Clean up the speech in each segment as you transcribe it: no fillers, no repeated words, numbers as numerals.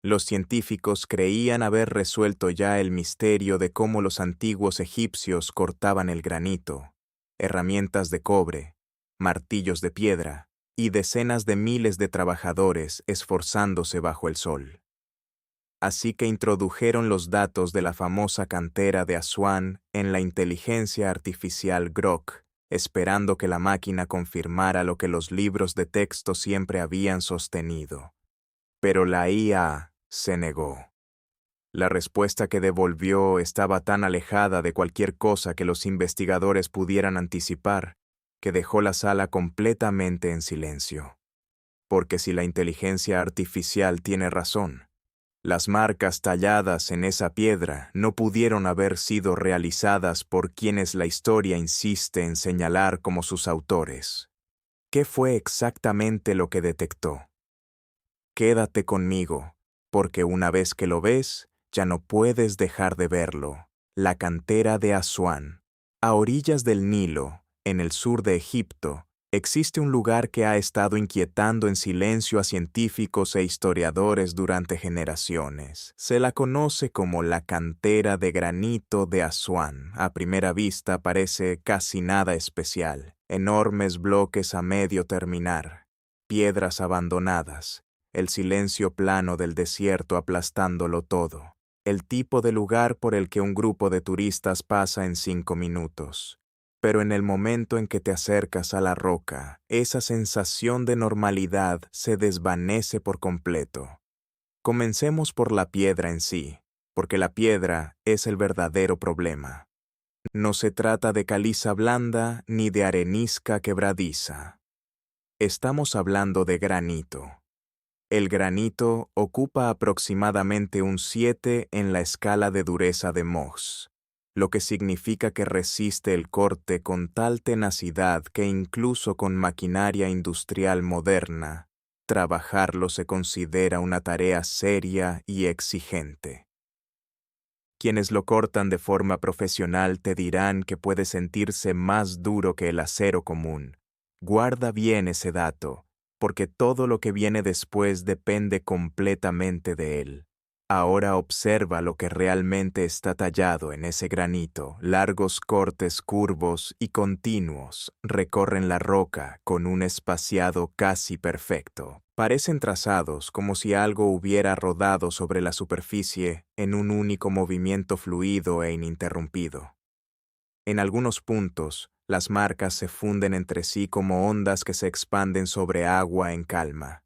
Los científicos creían haber resuelto ya el misterio de cómo los antiguos egipcios cortaban el granito, herramientas de cobre, martillos de piedra y decenas de miles de trabajadores esforzándose bajo el sol. Así que introdujeron los datos de la famosa cantera de Asuán en la inteligencia artificial Grok, esperando que la máquina confirmara lo que los libros de texto siempre habían sostenido. Pero la IA se negó. La respuesta que devolvió estaba tan alejada de cualquier cosa que los investigadores pudieran anticipar, que dejó la sala completamente en silencio. Porque si la inteligencia artificial tiene razón, las marcas talladas en esa piedra no pudieron haber sido realizadas por quienes la historia insiste en señalar como sus autores. ¿Qué fue exactamente lo que detectó? Quédate conmigo, porque una vez que lo ves, ya no puedes dejar de verlo. La cantera de Asuán. A orillas del Nilo, en el sur de Egipto, existe un lugar que ha estado inquietando en silencio a científicos e historiadores durante generaciones. Se la conoce como la cantera de granito de Asuán. A primera vista parece casi nada especial. Enormes bloques a medio terminar, piedras abandonadas, el silencio plano del desierto aplastándolo todo. El tipo de lugar por el que un grupo de turistas pasa en 5 minutos. Pero en el momento en que te acercas a la roca, esa sensación de normalidad se desvanece por completo. Comencemos por la piedra en sí, porque la piedra es el verdadero problema. No se trata de caliza blanda ni de arenisca quebradiza. Estamos hablando de granito. El granito ocupa aproximadamente un 7 en la escala de dureza de Mohs, lo que significa que resiste el corte con tal tenacidad que incluso con maquinaria industrial moderna, trabajarlo se considera una tarea seria y exigente. Quienes lo cortan de forma profesional te dirán que puede sentirse más duro que el acero común. Guarda bien ese dato, porque todo lo que viene después depende completamente de él. Ahora observa lo que realmente está tallado en ese granito. Largos cortes curvos y continuos recorren la roca con un espaciado casi perfecto. Parecen trazados como si algo hubiera rodado sobre la superficie en un único movimiento fluido e ininterrumpido. En algunos puntos, las marcas se funden entre sí como ondas que se expanden sobre agua en calma,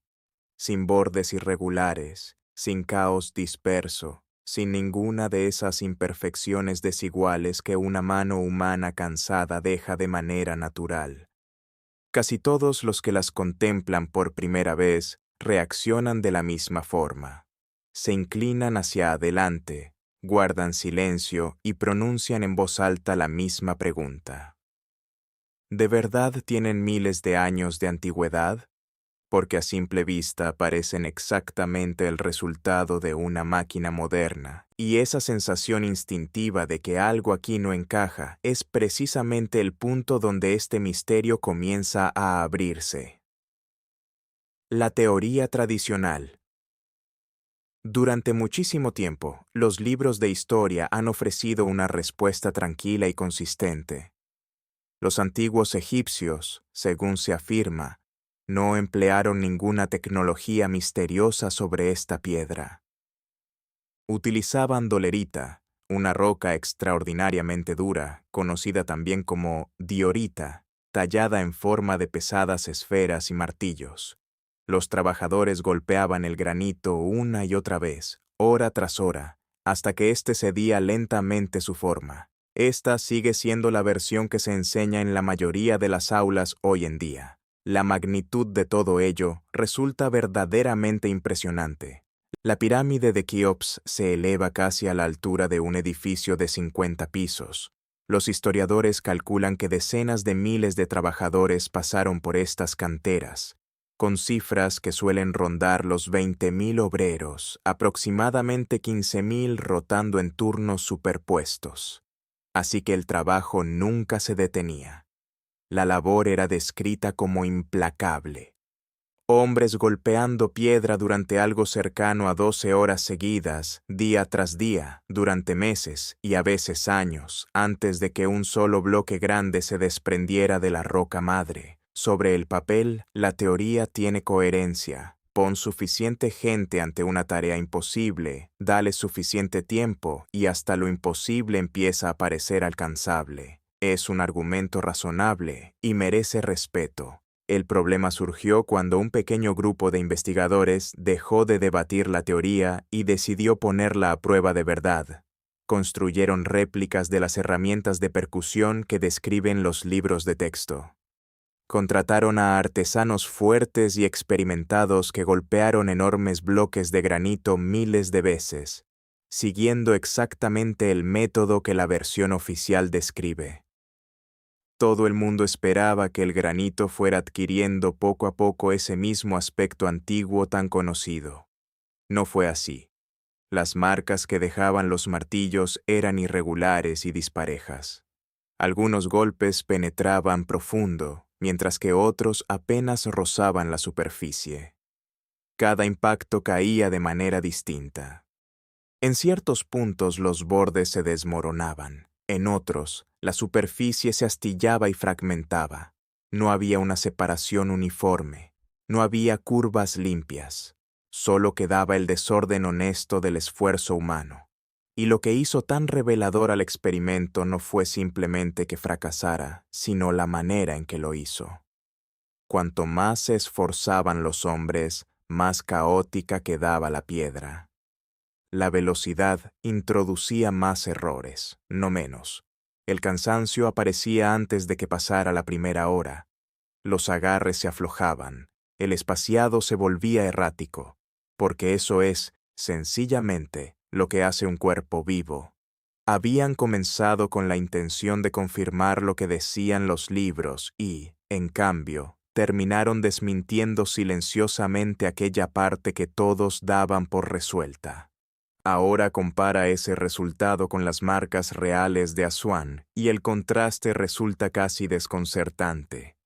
sin bordes irregulares, sin caos disperso, sin ninguna de esas imperfecciones desiguales que una mano humana cansada deja de manera natural. Casi todos los que las contemplan por primera vez reaccionan de la misma forma. Se inclinan hacia adelante, guardan silencio y pronuncian en voz alta la misma pregunta. ¿De verdad tienen miles de años de antigüedad? Porque a simple vista parecen exactamente el resultado de una máquina moderna, y esa sensación instintiva de que algo aquí no encaja es precisamente el punto donde este misterio comienza a abrirse. La teoría tradicional. Durante muchísimo tiempo, los libros de historia han ofrecido una respuesta tranquila y consistente. Los antiguos egipcios, según se afirma, no emplearon ninguna tecnología misteriosa sobre esta piedra. Utilizaban dolerita, una roca extraordinariamente dura, conocida también como diorita, tallada en forma de pesadas esferas y martillos. Los trabajadores golpeaban el granito una y otra vez, hora tras hora, hasta que éste cedía lentamente su forma. Esta sigue siendo la versión que se enseña en la mayoría de las aulas hoy en día. La magnitud de todo ello resulta verdaderamente impresionante. La pirámide de Keops se eleva casi a la altura de un edificio de 50 pisos. Los historiadores calculan que decenas de miles de trabajadores pasaron por estas canteras, con cifras que suelen rondar los 20.000 obreros, aproximadamente 15.000 rotando en turnos superpuestos. Así que el trabajo nunca se detenía. La labor era descrita como implacable. Hombres golpeando piedra durante algo cercano a 12 horas seguidas, día tras día, durante meses y a veces años, antes de que un solo bloque grande se desprendiera de la roca madre. Sobre el papel, la teoría tiene coherencia. Pon suficiente gente ante una tarea imposible, dale suficiente tiempo y hasta lo imposible empieza a parecer alcanzable. Es un argumento razonable y merece respeto. El problema surgió cuando un pequeño grupo de investigadores dejó de debatir la teoría y decidió ponerla a prueba de verdad. Construyeron réplicas de las herramientas de percusión que describen los libros de texto. Contrataron a artesanos fuertes y experimentados que golpearon enormes bloques de granito miles de veces, siguiendo exactamente el método que la versión oficial describe. Todo el mundo esperaba que el granito fuera adquiriendo poco a poco ese mismo aspecto antiguo tan conocido. No fue así. Las marcas que dejaban los martillos eran irregulares y disparejas. Algunos golpes penetraban profundo, mientras que otros apenas rozaban la superficie. Cada impacto caía de manera distinta. En ciertos puntos los bordes se desmoronaban. En otros, la superficie se astillaba y fragmentaba. No había una separación uniforme. No había curvas limpias. Solo quedaba el desorden honesto del esfuerzo humano. Y lo que hizo tan revelador al experimento no fue simplemente que fracasara, sino la manera en que lo hizo. Cuanto más se esforzaban los hombres, más caótica quedaba la piedra. La velocidad introducía más errores, no menos. El cansancio aparecía antes de que pasara la primera hora. Los agarres se aflojaban, el espaciado se volvía errático, porque eso es, sencillamente, lo que hace un cuerpo vivo. Habían comenzado con la intención de confirmar lo que decían los libros y, en cambio, terminaron desmintiendo silenciosamente aquella parte que todos daban por resuelta. Ahora compara ese resultado con las marcas reales de Asuán y el contraste resulta casi desconcertante.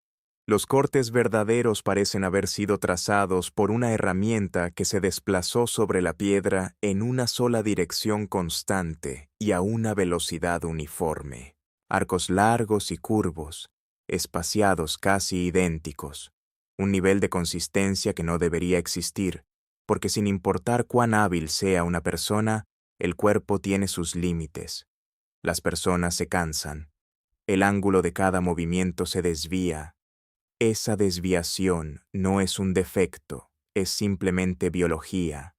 Los cortes verdaderos parecen haber sido trazados por una herramienta que se desplazó sobre la piedra en una sola dirección constante y a una velocidad uniforme. Arcos largos y curvos, espaciados casi idénticos. Un nivel de consistencia que no debería existir, porque sin importar cuán hábil sea una persona, el cuerpo tiene sus límites. Las personas se cansan. El ángulo de cada movimiento se desvía. Esa desviación no es un defecto, es simplemente biología.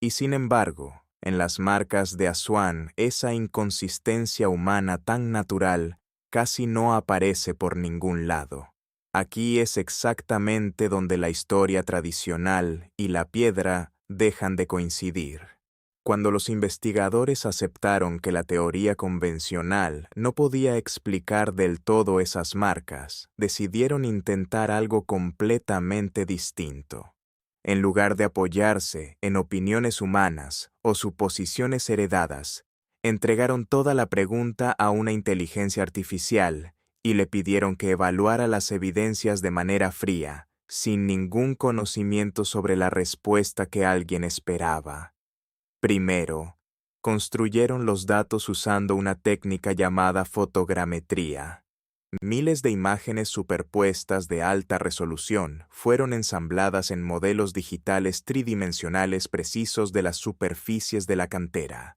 Y sin embargo, en las marcas de Asuán, esa inconsistencia humana tan natural casi no aparece por ningún lado. Aquí es exactamente donde la historia tradicional y la piedra dejan de coincidir. Cuando los investigadores aceptaron que la teoría convencional no podía explicar del todo esas marcas, decidieron intentar algo completamente distinto. En lugar de apoyarse en opiniones humanas o suposiciones heredadas, entregaron toda la pregunta a una inteligencia artificial y le pidieron que evaluara las evidencias de manera fría, sin ningún conocimiento sobre la respuesta que alguien esperaba. Primero, construyeron los datos usando una técnica llamada fotogrametría. Miles de imágenes superpuestas de alta resolución fueron ensambladas en modelos digitales tridimensionales precisos de las superficies de la cantera.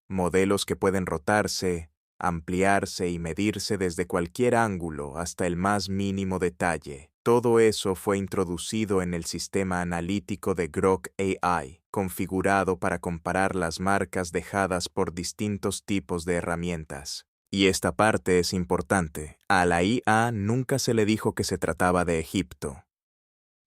Modelos que pueden rotarse, ampliarse y medirse desde cualquier ángulo hasta el más mínimo detalle. Todo eso fue introducido en el sistema analítico de Grok AI, configurado para comparar las marcas dejadas por distintos tipos de herramientas. Y esta parte es importante. A la IA nunca se le dijo que se trataba de Egipto.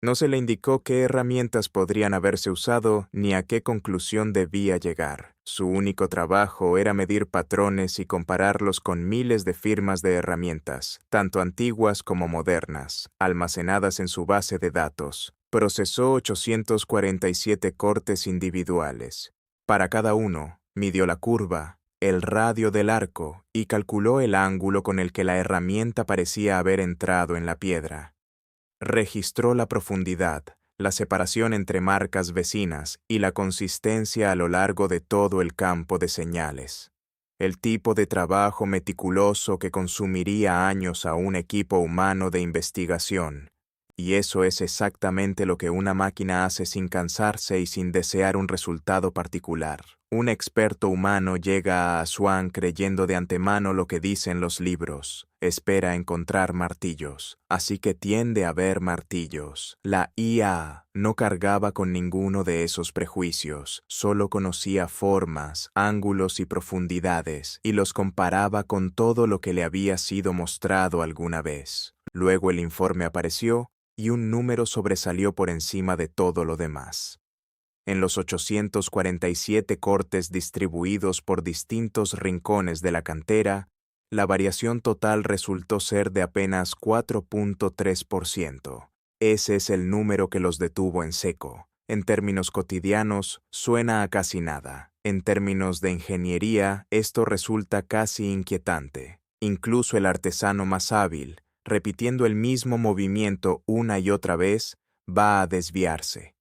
No se le indicó qué herramientas podrían haberse usado ni a qué conclusión debía llegar. Su único trabajo era medir patrones y compararlos con miles de firmas de herramientas, tanto antiguas como modernas, almacenadas en su base de datos. Procesó 847 cortes individuales. Para cada uno, midió la curva, el radio del arco y calculó el ángulo con el que la herramienta parecía haber entrado en la piedra. Registró la profundidad, la separación entre marcas vecinas y la consistencia a lo largo de todo el campo de señales. El tipo de trabajo meticuloso que consumiría años a un equipo humano de investigación. Y eso es exactamente lo que una máquina hace sin cansarse y sin desear un resultado particular. Un experto humano llega a Asuán creyendo de antemano lo que dicen los libros. Espera encontrar martillos, así que tiende a ver martillos. La IA no cargaba con ninguno de esos prejuicios, solo conocía formas, ángulos y profundidades, y los comparaba con todo lo que le había sido mostrado alguna vez. Luego el informe apareció, y un número sobresalió por encima de todo lo demás. En los 847 cortes distribuidos por distintos rincones de la cantera, la variación total resultó ser de apenas 4.3%. Ese es el número que los detuvo en seco. En términos cotidianos, suena a casi nada. En términos de ingeniería, esto resulta casi inquietante. Incluso el artesano más hábil, repitiendo el mismo movimiento una y otra vez, va a desviarse.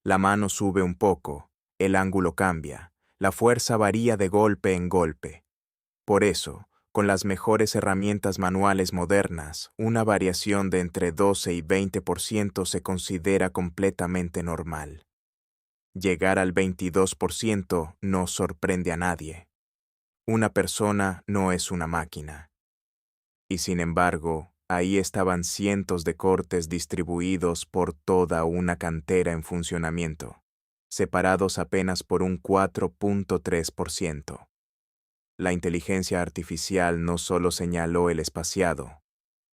La mano sube un poco, el ángulo cambia, la fuerza varía de golpe en golpe. Por eso, con las mejores herramientas manuales modernas, una variación de entre 12 y 20% se considera completamente normal. Llegar al 22% no sorprende a nadie. Una persona no es una máquina. Y sin embargo, ahí estaban cientos de cortes distribuidos por toda una cantera en funcionamiento, separados apenas por un 4.3%. La inteligencia artificial no solo señaló el espaciado,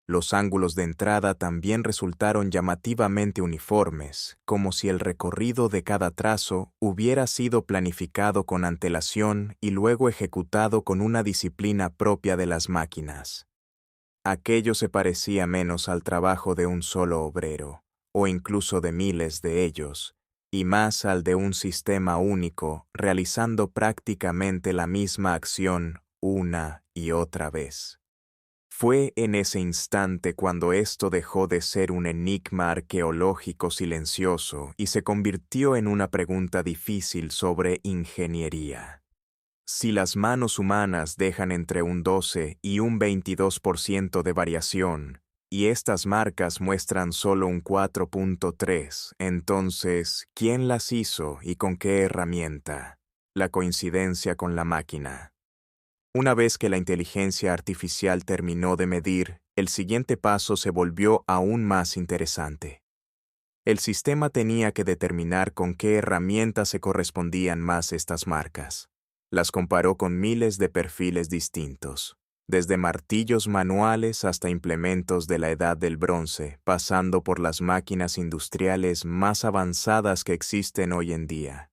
los ángulos de entrada también resultaron llamativamente uniformes, como si el recorrido de cada trazo hubiera sido planificado con antelación y luego ejecutado con una disciplina propia de las máquinas. Aquello se parecía menos al trabajo de un solo obrero, o incluso de miles de ellos, y más al de un sistema único realizando prácticamente la misma acción una y otra vez. Fue en ese instante cuando esto dejó de ser un enigma arqueológico silencioso y se convirtió en una pregunta difícil sobre ingeniería. Si las manos humanas dejan entre un 12 y un 22% de variación, y estas marcas muestran solo un 4.3, entonces, ¿quién las hizo y con qué herramienta? La coincidencia con la máquina. Una vez que la inteligencia artificial terminó de medir, el siguiente paso se volvió aún más interesante. El sistema tenía que determinar con qué herramientas se correspondían más estas marcas. Las comparó con miles de perfiles distintos, desde martillos manuales hasta implementos de la Edad del Bronce, pasando por las máquinas industriales más avanzadas que existen hoy en día.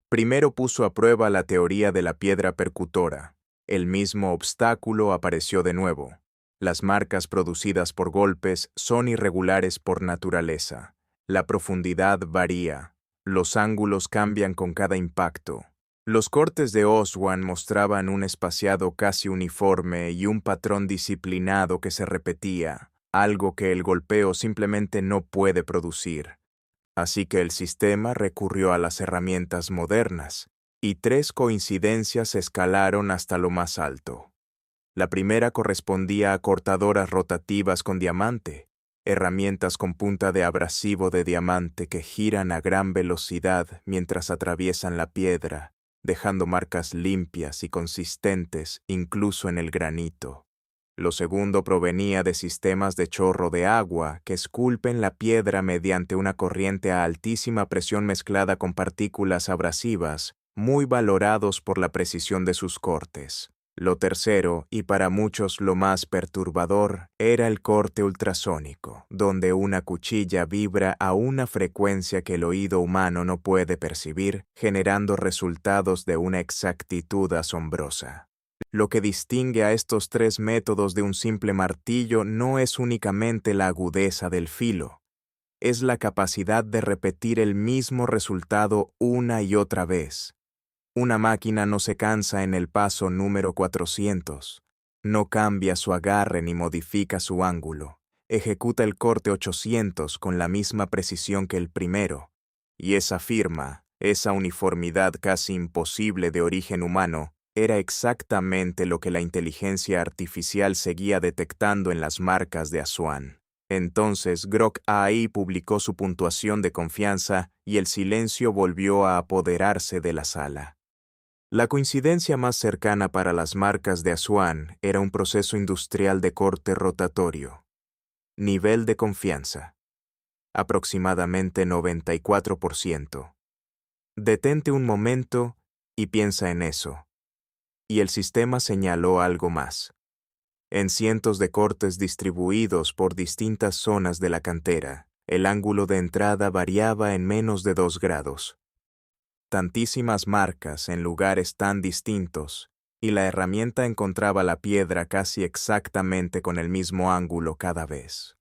Primero puso a prueba la teoría de la piedra percutora. El mismo obstáculo apareció de nuevo. Las marcas producidas por golpes son irregulares por naturaleza. La profundidad varía. Los ángulos cambian con cada impacto. Los cortes de Asuán mostraban un espaciado casi uniforme y un patrón disciplinado que se repetía, algo que el golpeo simplemente no puede producir. Así que el sistema recurrió a las herramientas modernas, y 3 coincidencias escalaron hasta lo más alto. La primera correspondía a cortadoras rotativas con diamante, herramientas con punta de abrasivo de diamante que giran a gran velocidad mientras atraviesan la piedra, dejando marcas limpias y consistentes incluso en el granito. Lo segundo provenía de sistemas de chorro de agua que esculpen la piedra mediante una corriente a altísima presión mezclada con partículas abrasivas, muy valorados por la precisión de sus cortes. Lo tercero, y para muchos lo más perturbador, era el corte ultrasónico, donde una cuchilla vibra a una frecuencia que el oído humano no puede percibir, generando resultados de una exactitud asombrosa. Lo que distingue a estos 3 métodos de un simple martillo no es únicamente la agudeza del filo, es la capacidad de repetir el mismo resultado una y otra vez. Una máquina no se cansa en el paso número 400, no cambia su agarre ni modifica su ángulo. ejecuta el corte 800 con la misma precisión que el primero, y esa firma, esa uniformidad casi imposible de origen humano, era exactamente lo que la inteligencia artificial seguía detectando en las marcas de Aswan. Entonces Grok AI publicó su puntuación de confianza y el silencio volvió a apoderarse de la sala. La coincidencia más cercana para las marcas de Aswan era un proceso industrial de corte rotatorio. Nivel de confianza. Aproximadamente 94%. Detente un momento y piensa en eso. Y el sistema señaló algo más. En cientos de cortes distribuidos por distintas zonas de la cantera, el ángulo de entrada variaba en menos de 2 grados. Tantísimas marcas en lugares tan distintos, y la herramienta encontraba la piedra casi exactamente con el mismo ángulo cada vez.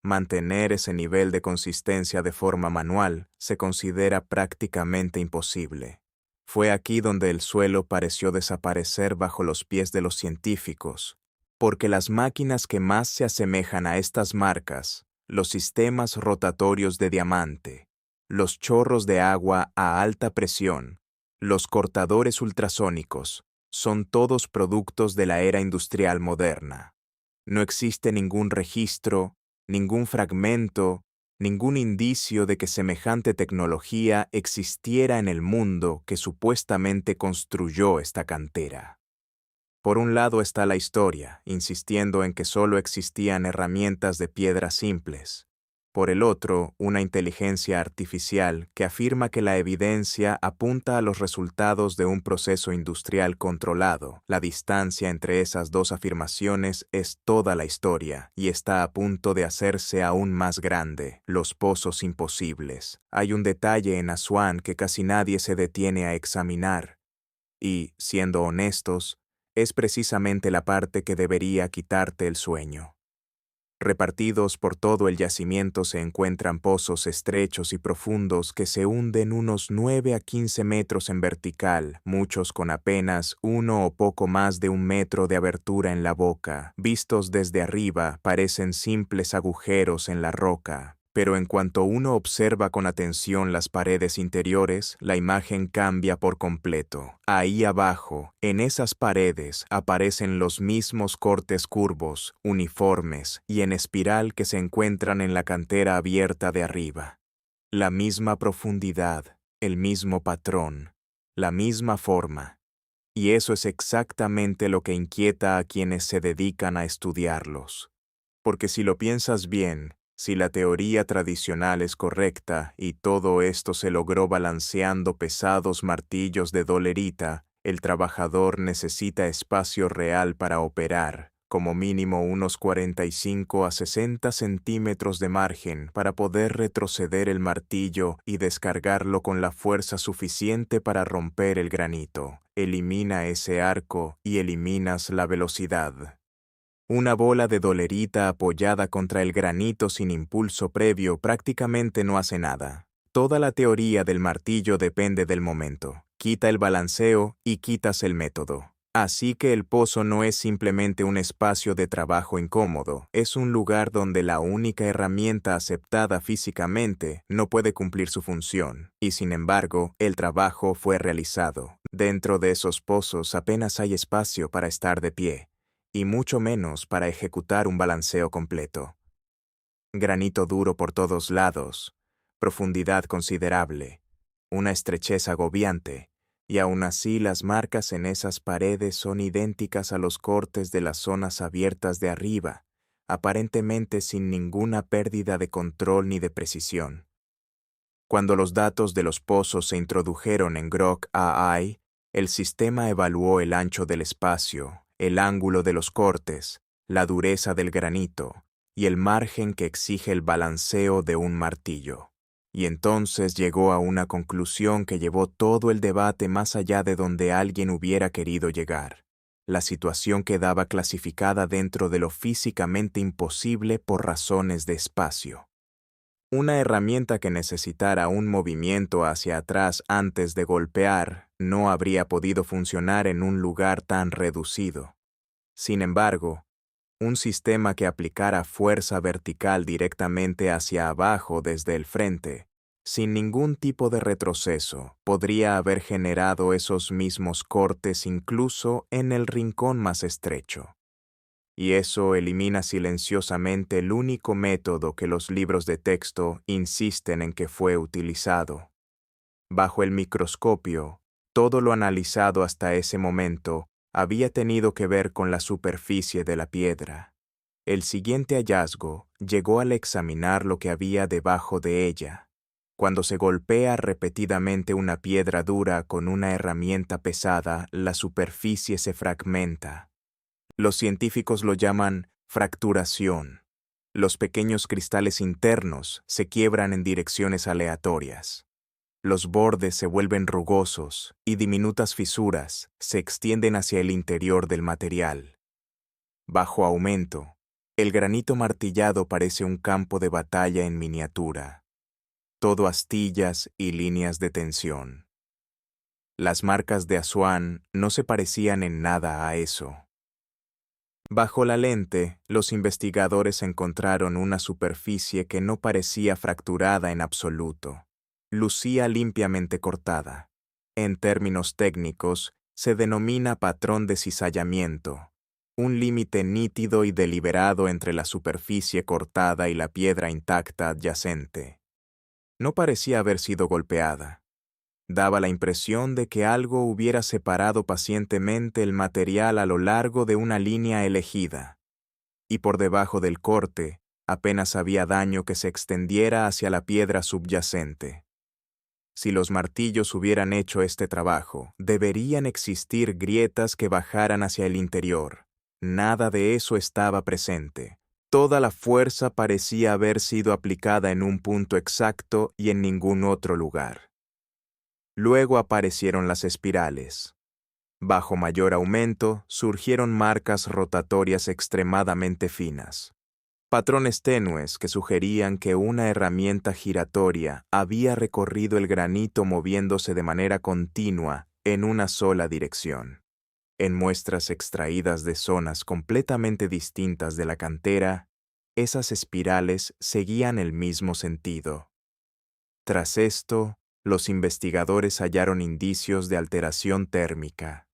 Mantener ese nivel de consistencia de forma manual se considera prácticamente imposible. Fue aquí donde el suelo pareció desaparecer bajo los pies de los científicos, porque las máquinas que más se asemejan a estas marcas, los sistemas rotatorios de diamante, los chorros de agua a alta presión, los cortadores ultrasónicos, son todos productos de la era industrial moderna. No existe ningún registro, ningún fragmento, ningún indicio de que semejante tecnología existiera en el mundo que supuestamente construyó esta cantera. Por un lado está la historia, insistiendo en que solo existían herramientas de piedra simples. Por el otro, una inteligencia artificial que afirma que la evidencia apunta a los resultados de un proceso industrial controlado. La distancia entre esas dos afirmaciones es toda la historia y está a punto de hacerse aún más grande. Los pozos imposibles. Hay un detalle en Aswan que casi nadie se detiene a examinar. Y, siendo honestos, es precisamente la parte que debería quitarte el sueño. Repartidos por todo el yacimiento se encuentran pozos estrechos y profundos que se hunden unos 9 a 15 metros en vertical, muchos con apenas 1 o poco más de 1 metro de abertura en la boca. Vistos desde arriba, parecen simples agujeros en la roca. Pero en cuanto uno observa con atención las paredes interiores, la imagen cambia por completo. Ahí abajo, en esas paredes, aparecen los mismos cortes curvos, uniformes y en espiral que se encuentran en la cantera abierta de arriba. La misma profundidad, el mismo patrón, la misma forma. Y eso es exactamente lo que inquieta a quienes se dedican a estudiarlos. Porque si lo piensas bien, si la teoría tradicional es correcta y todo esto se logró balanceando pesados martillos de dolerita, el trabajador necesita espacio real para operar, como mínimo unos 45 a 60 centímetros de margen para poder retroceder el martillo y descargarlo con la fuerza suficiente para romper el granito. Elimina ese arco y eliminas la velocidad. Una bola de dolerita apoyada contra el granito sin impulso previo prácticamente no hace nada. Toda la teoría del martillo depende del momento. Quita el balanceo y quitas el método. Así que el pozo no es simplemente un espacio de trabajo incómodo, es un lugar donde la única herramienta aceptada físicamente no puede cumplir su función. Y sin embargo, el trabajo fue realizado. Dentro de esos pozos apenas hay espacio para estar de pie, y mucho menos para ejecutar un balanceo completo. Granito duro por todos lados, profundidad considerable, una estrechez agobiante, y aún así las marcas en esas paredes son idénticas a los cortes de las zonas abiertas de arriba, aparentemente sin ninguna pérdida de control ni de precisión. Cuando los datos de los pozos se introdujeron en Grok AI, el sistema evaluó el ancho del espacio, el ángulo de los cortes, la dureza del granito y el margen que exige el balanceo de un martillo. Y entonces llegó a una conclusión que llevó todo el debate más allá de donde alguien hubiera querido llegar. La situación quedaba clasificada dentro de lo físicamente imposible por razones de espacio. Una herramienta que necesitara un movimiento hacia atrás antes de golpear no habría podido funcionar en un lugar tan reducido. Sin embargo, un sistema que aplicara fuerza vertical directamente hacia abajo desde el frente, sin ningún tipo de retroceso, podría haber generado esos mismos cortes incluso en el rincón más estrecho. Y eso elimina silenciosamente el único método que los libros de texto insisten en que fue utilizado. Bajo el microscopio, todo lo analizado hasta ese momento había tenido que ver con la superficie de la piedra. El siguiente hallazgo llegó al examinar lo que había debajo de ella. Cuando se golpea repetidamente una piedra dura con una herramienta pesada, la superficie se fragmenta. Los científicos lo llaman fracturación. Los pequeños cristales internos se quiebran en direcciones aleatorias. Los bordes se vuelven rugosos y diminutas fisuras se extienden hacia el interior del material. Bajo aumento, el granito martillado parece un campo de batalla en miniatura. Todo astillas y líneas de tensión. Las marcas de Asuán no se parecían en nada a eso. Bajo la lente, los investigadores encontraron una superficie que no parecía fracturada en absoluto. Lucía limpiamente cortada. En términos técnicos, se denomina patrón de cizallamiento, un límite nítido y deliberado entre la superficie cortada y la piedra intacta adyacente. No parecía haber sido golpeada. Daba la impresión de que algo hubiera separado pacientemente el material a lo largo de una línea elegida. Y por debajo del corte, apenas había daño que se extendiera hacia la piedra subyacente. Si los martillos hubieran hecho este trabajo, deberían existir grietas que bajaran hacia el interior. Nada de eso estaba presente. Toda la fuerza parecía haber sido aplicada en un punto exacto y en ningún otro lugar. Luego aparecieron las espirales. Bajo mayor aumento, surgieron marcas rotatorias extremadamente finas. Patrones tenues que sugerían que una herramienta giratoria había recorrido el granito moviéndose de manera continua en una sola dirección. En muestras extraídas de zonas completamente distintas de la cantera, esas espirales seguían el mismo sentido. Tras esto, los investigadores hallaron indicios de alteración térmica.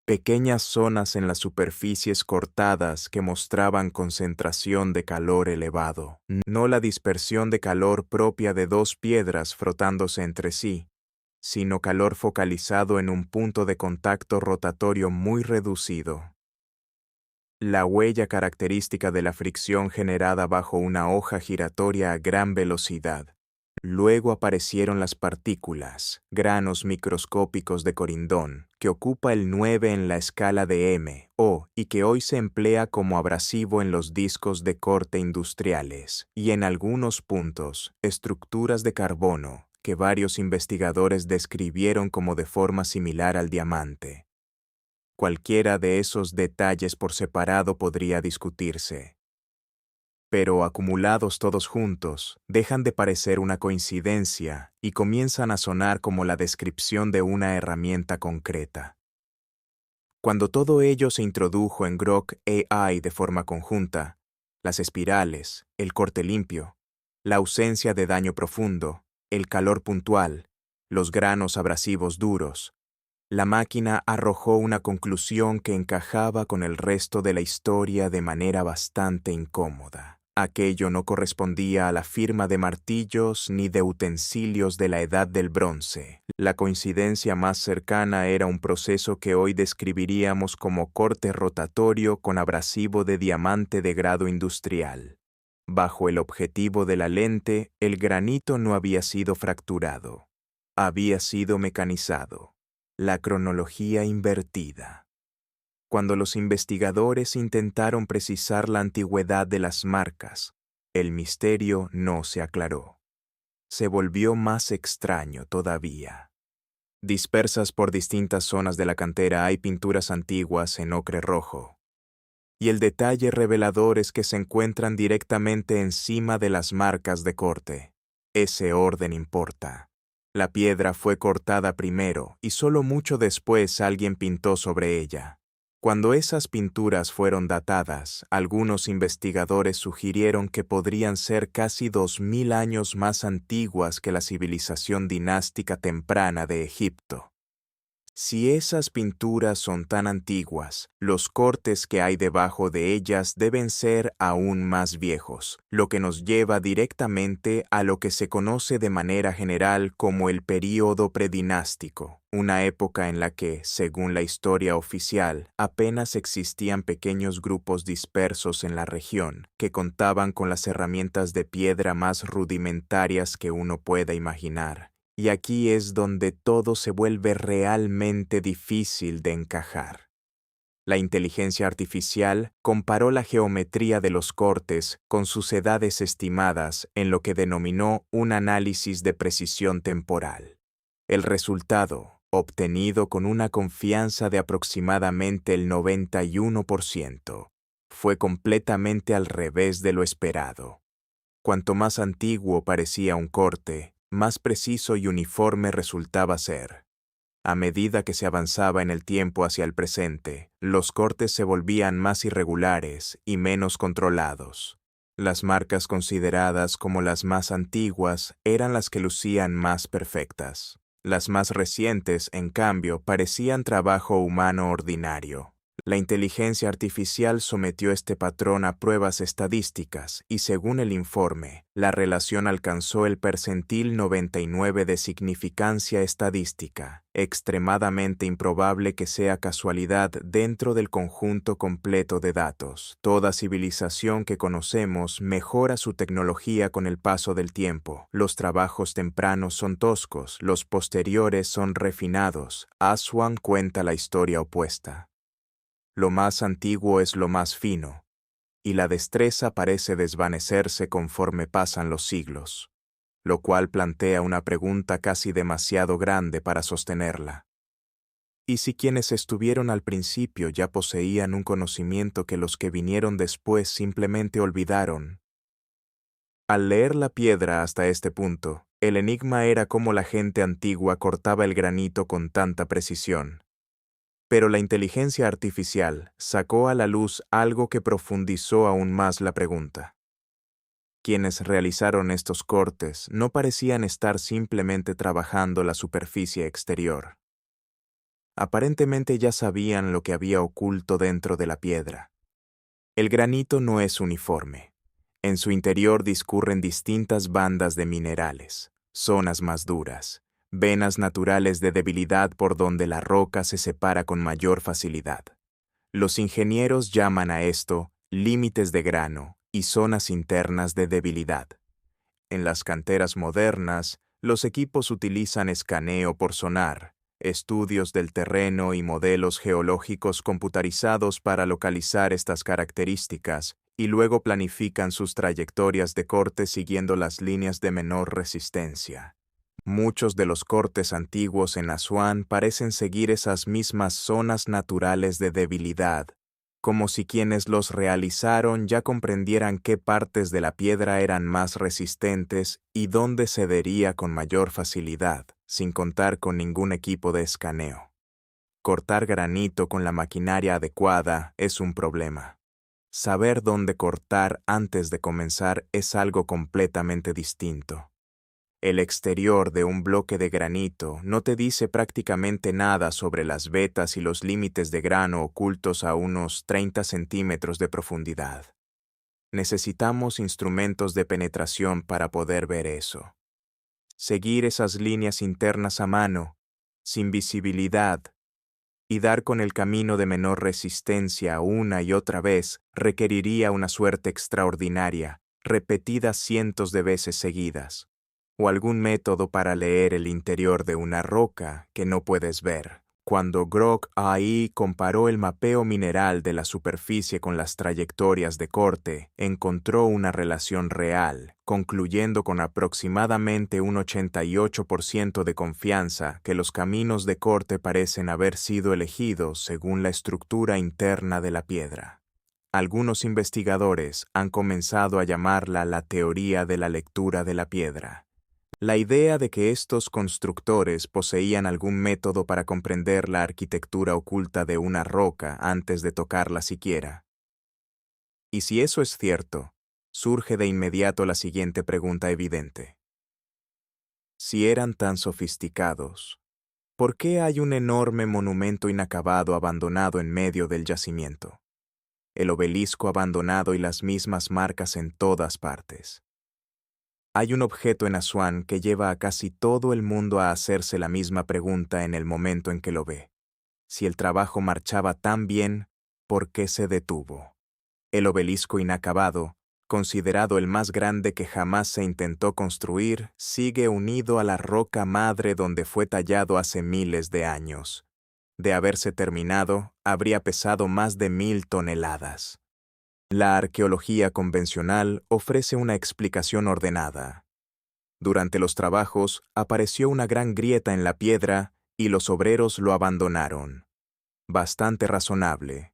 Pequeñas zonas en las superficies cortadas que mostraban concentración de calor elevado, no la dispersión de calor propia de dos piedras frotándose entre sí, sino calor focalizado en un punto de contacto rotatorio muy reducido. La huella característica de la fricción generada bajo una hoja giratoria a gran velocidad. Luego aparecieron las partículas, granos microscópicos de corindón, que ocupa el 9 en la escala de M-O y que hoy se emplea como abrasivo en los discos de corte industriales, y en algunos puntos, estructuras de carbono, que varios investigadores describieron como de forma similar al diamante. Cualquiera de esos detalles por separado podría discutirse. Pero acumulados todos juntos, dejan de parecer una coincidencia y comienzan a sonar como la descripción de una herramienta concreta. Cuando todo ello se introdujo en Grok AI de forma conjunta, las espirales, el corte limpio, la ausencia de daño profundo, el calor puntual, los granos abrasivos duros, la máquina arrojó una conclusión que encajaba con el resto de la historia de manera bastante incómoda. Aquello no correspondía a la firma de martillos ni de utensilios de la Edad del Bronce. La coincidencia más cercana era un proceso que hoy describiríamos como corte rotatorio con abrasivo de diamante de grado industrial. Bajo el objetivo de la lente, el granito no había sido fracturado. Había sido mecanizado. La cronología invertida. Cuando los investigadores intentaron precisar la antigüedad de las marcas, el misterio no se aclaró. Se volvió más extraño todavía. Dispersas por distintas zonas de la cantera hay pinturas antiguas en ocre rojo. Y el detalle revelador es que se encuentran directamente encima de las marcas de corte. Ese orden importa. La piedra fue cortada primero y solo mucho después alguien pintó sobre ella. Cuando esas pinturas fueron datadas, algunos investigadores sugirieron que podrían ser casi 2000 años más antiguas que la civilización dinástica temprana de Egipto. Si esas pinturas son tan antiguas, los cortes que hay debajo de ellas deben ser aún más viejos, lo que nos lleva directamente a lo que se conoce de manera general como el período predinástico, una época en la que, según la historia oficial, apenas existían pequeños grupos dispersos en la región que contaban con las herramientas de piedra más rudimentarias que uno pueda imaginar. Y aquí es donde todo se vuelve realmente difícil de encajar. La inteligencia artificial comparó la geometría de los cortes con sus edades estimadas en lo que denominó un análisis de precisión temporal. El resultado, obtenido con una confianza de aproximadamente el 91%, fue completamente al revés de lo esperado. Cuanto más antiguo parecía un corte, más preciso y uniforme resultaba ser. A medida que se avanzaba en el tiempo hacia el presente, los cortes se volvían más irregulares y menos controlados. Las marcas consideradas como las más antiguas eran las que lucían más perfectas. Las más recientes, en cambio, parecían trabajo humano ordinario. La inteligencia artificial sometió este patrón a pruebas estadísticas y, según el informe, la relación alcanzó el percentil 99 de significancia estadística, extremadamente improbable que sea casualidad dentro del conjunto completo de datos. Toda civilización que conocemos mejora su tecnología con el paso del tiempo. Los trabajos tempranos son toscos, los posteriores son refinados. Aswan cuenta la historia opuesta. Lo más antiguo es lo más fino, y la destreza parece desvanecerse conforme pasan los siglos, lo cual plantea una pregunta casi demasiado grande para sostenerla. ¿Y si quienes estuvieron al principio ya poseían un conocimiento que los que vinieron después simplemente olvidaron? Al leer la piedra hasta este punto, el enigma era cómo la gente antigua cortaba el granito con tanta precisión. Pero la inteligencia artificial sacó a la luz algo que profundizó aún más la pregunta. Quienes realizaron estos cortes no parecían estar simplemente trabajando la superficie exterior. Aparentemente ya sabían lo que había oculto dentro de la piedra. El granito no es uniforme. En su interior discurren distintas bandas de minerales, zonas más duras, venas naturales de debilidad por donde la roca se separa con mayor facilidad. Los ingenieros llaman a esto límites de grano y zonas internas de debilidad. En las canteras modernas, los equipos utilizan escaneo por sonar, estudios del terreno y modelos geológicos computarizados para localizar estas características y luego planifican sus trayectorias de corte siguiendo las líneas de menor resistencia. Muchos de los cortes antiguos en Asuán parecen seguir esas mismas zonas naturales de debilidad, como si quienes los realizaron ya comprendieran qué partes de la piedra eran más resistentes y dónde cedería con mayor facilidad, sin contar con ningún equipo de escaneo. Cortar granito con la maquinaria adecuada es un problema. Saber dónde cortar antes de comenzar es algo completamente distinto. El exterior de un bloque de granito no te dice prácticamente nada sobre las vetas y los límites de grano ocultos a unos 30 centímetros de profundidad. Necesitamos instrumentos de penetración para poder ver eso. Seguir esas líneas internas a mano, sin visibilidad, y dar con el camino de menor resistencia una y otra vez requeriría una suerte extraordinaria, repetida cientos de veces seguidas. O algún método para leer el interior de una roca que no puedes ver. Cuando Grok AI comparó el mapeo mineral de la superficie con las trayectorias de corte, encontró una relación real, concluyendo con aproximadamente un 88% de confianza que los caminos de corte parecen haber sido elegidos según la estructura interna de la piedra. Algunos investigadores han comenzado a llamarla la teoría de la lectura de la piedra. La idea de que estos constructores poseían algún método para comprender la arquitectura oculta de una roca antes de tocarla siquiera. Y si eso es cierto, surge de inmediato la siguiente pregunta evidente. Si eran tan sofisticados, ¿por qué hay un enorme monumento inacabado abandonado en medio del yacimiento? El obelisco abandonado y las mismas marcas en todas partes. Hay un objeto en Asuán que lleva a casi todo el mundo a hacerse la misma pregunta en el momento en que lo ve. Si el trabajo marchaba tan bien, ¿por qué se detuvo? El obelisco inacabado, considerado el más grande que jamás se intentó construir, sigue unido a la roca madre donde fue tallado hace miles de años. De haberse terminado, habría pesado más de 1000 toneladas. La arqueología convencional ofrece una explicación ordenada. Durante los trabajos, apareció una gran grieta en la piedra y los obreros lo abandonaron. Bastante razonable.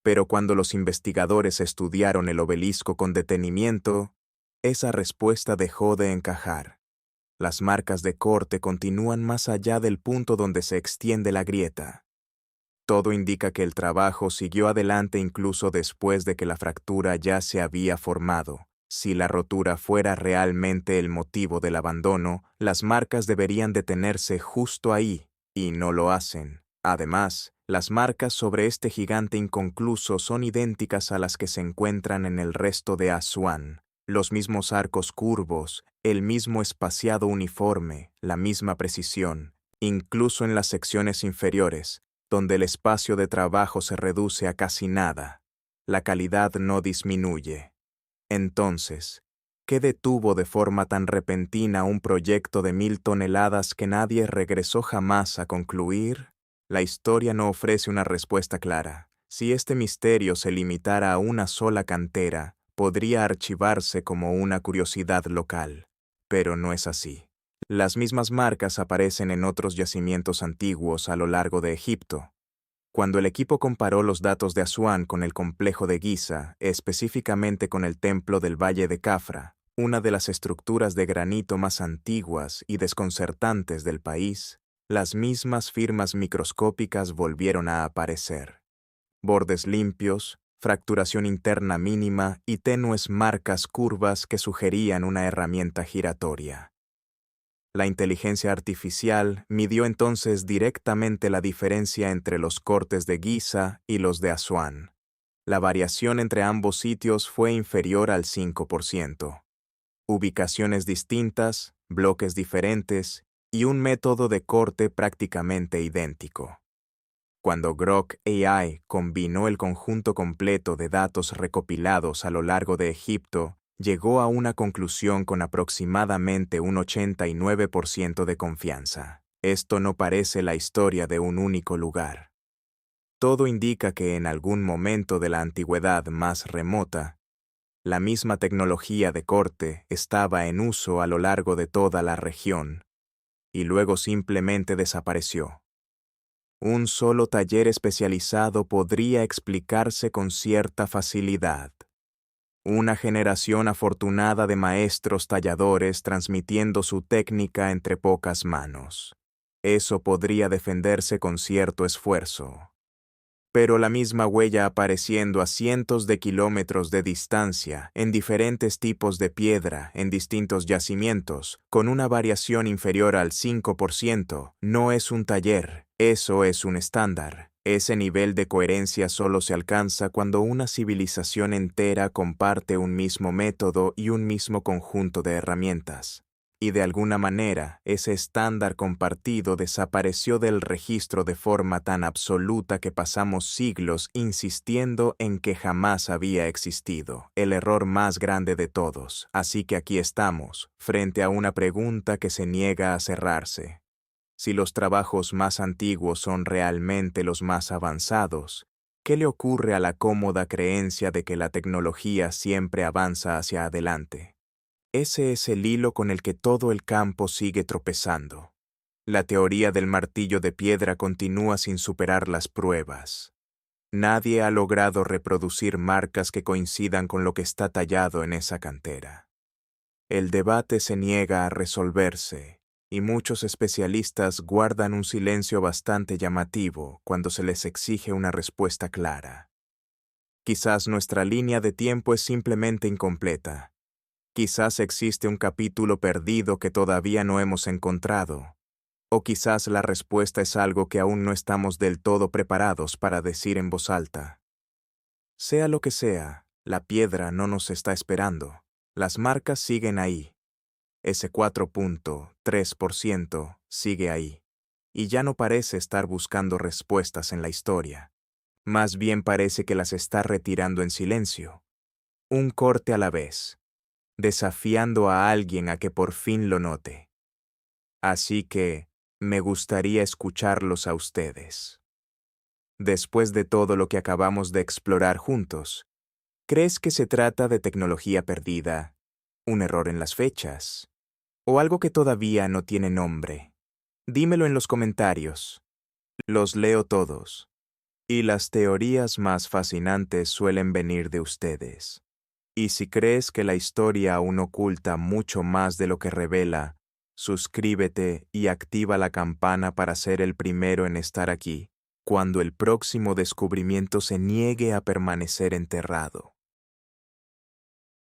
Pero cuando los investigadores estudiaron el obelisco con detenimiento, esa respuesta dejó de encajar. Las marcas de corte continúan más allá del punto donde se extiende la grieta. Todo indica que el trabajo siguió adelante incluso después de que la fractura ya se había formado. Si la rotura fuera realmente el motivo del abandono, las marcas deberían detenerse justo ahí, y no lo hacen. Además, las marcas sobre este gigante inconcluso son idénticas a las que se encuentran en el resto de Asuán. Los mismos arcos curvos, el mismo espaciado uniforme, la misma precisión, incluso en las secciones inferiores, donde el espacio de trabajo se reduce a casi nada. La calidad no disminuye. Entonces, ¿qué detuvo de forma tan repentina un proyecto de 1000 toneladas que nadie regresó jamás a concluir? La historia no ofrece una respuesta clara. Si este misterio se limitara a una sola cantera, podría archivarse como una curiosidad local. Pero no es así. Las mismas marcas aparecen en otros yacimientos antiguos a lo largo de Egipto. Cuando el equipo comparó los datos de Asuán con el complejo de Giza, específicamente con el templo del Valle de Cafra, una de las estructuras de granito más antiguas y desconcertantes del país, las mismas firmas microscópicas volvieron a aparecer. Bordes limpios, fracturación interna mínima y tenues marcas curvas que sugerían una herramienta giratoria. La inteligencia artificial midió entonces directamente la diferencia entre los cortes de Giza y los de Asuán. La variación entre ambos sitios fue inferior al 5%. Ubicaciones distintas, bloques diferentes y un método de corte prácticamente idéntico. Cuando Grok AI combinó el conjunto completo de datos recopilados a lo largo de Egipto, llegó a una conclusión con aproximadamente un 89% de confianza. Esto no parece la historia de un único lugar. Todo indica que en algún momento de la antigüedad más remota, la misma tecnología de corte estaba en uso a lo largo de toda la región, y luego simplemente desapareció. Un solo taller especializado podría explicarse con cierta facilidad. Una generación afortunada de maestros talladores transmitiendo su técnica entre pocas manos. Eso podría defenderse con cierto esfuerzo. Pero la misma huella apareciendo a cientos de kilómetros de distancia, en diferentes tipos de piedra, en distintos yacimientos, con una variación inferior al 5%, no es un taller, eso es un estándar. Ese nivel de coherencia solo se alcanza cuando una civilización entera comparte un mismo método y un mismo conjunto de herramientas. Y de alguna manera, ese estándar compartido desapareció del registro de forma tan absoluta que pasamos siglos insistiendo en que jamás había existido, el error más grande de todos. Así que aquí estamos, frente a una pregunta que se niega a cerrarse. Si los trabajos más antiguos son realmente los más avanzados, ¿qué le ocurre a la cómoda creencia de que la tecnología siempre avanza hacia adelante? Ese es el hilo con el que todo el campo sigue tropezando. La teoría del martillo de piedra continúa sin superar las pruebas. Nadie ha logrado reproducir marcas que coincidan con lo que está tallado en esa cantera. El debate se niega a resolverse, y muchos especialistas guardan un silencio bastante llamativo cuando se les exige una respuesta clara. Quizás nuestra línea de tiempo es simplemente incompleta. Quizás existe un capítulo perdido que todavía no hemos encontrado. O quizás la respuesta es algo que aún no estamos del todo preparados para decir en voz alta. Sea lo que sea, la piedra no nos está esperando. Las marcas siguen ahí. Ese 4.3% sigue ahí. Y ya no parece estar buscando respuestas en la historia. Más bien parece que las está retirando en silencio. Un corte a la vez, desafiando a alguien a que por fin lo note. Así que, me gustaría escucharlos a ustedes. Después de todo lo que acabamos de explorar juntos, ¿crees que se trata de tecnología perdida, un error en las fechas, o algo que todavía no tiene nombre? Dímelo en los comentarios. Los leo todos. Y las teorías más fascinantes suelen venir de ustedes. Y si crees que la historia aún oculta mucho más de lo que revela, suscríbete y activa la campana para ser el primero en estar aquí, cuando el próximo descubrimiento se niegue a permanecer enterrado.